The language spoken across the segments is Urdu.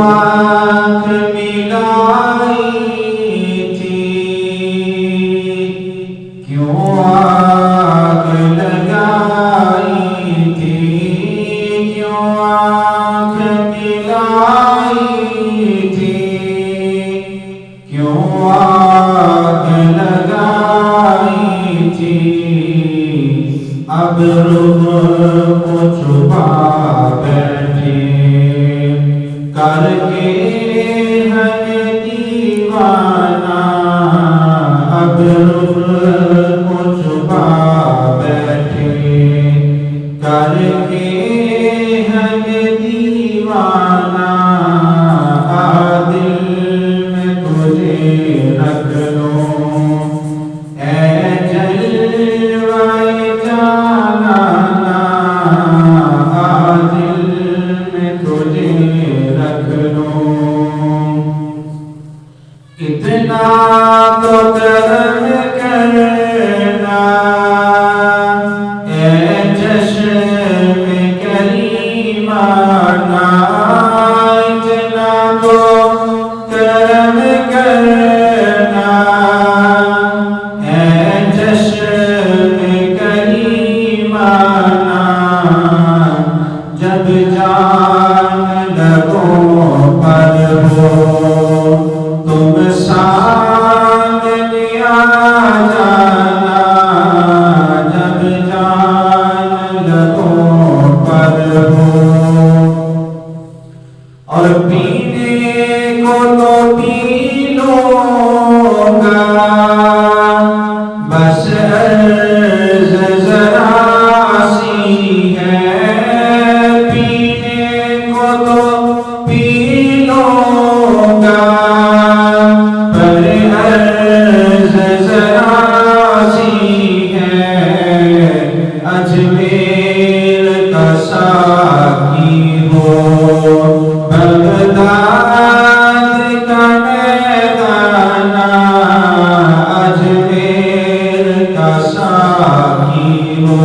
آنکھ ملائی تھی، کیوں آگ لگائی تھی، کیوں آنکھ ملائی تھی، کیوں آگ لگائی تھی، اب رخ کو چھپا بیٹھے کر کے ہمیں دیوانہ، اب رخ کو چھپا بیٹھے کر کے ہمیں دیوانہ، دل میں تجھے رکھ لوں اے جلوۂ جانانا، دل میں تجھے رکھ لوں، اتنا تو کرم کرنا اے چشم کریمانہ، اتنا تو کرم کرنا اے چشم کریمانہ، جب جان لبوں پر ہو تم سامنے آ جانا، جب جان لبوں پر ہو، اور پینے کو تو پی لوں گا، بس عرض ذرا سی ہے، پینے کو تو پی لوں گا، پر عرض ذرا سی ہے، اجمیر کا ساقی ہو، بغداد کا میدانہ، اجمیر کا ساقی ہو،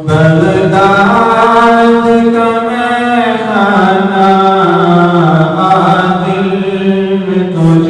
بغداد کا میخانہ، دل میں تجھے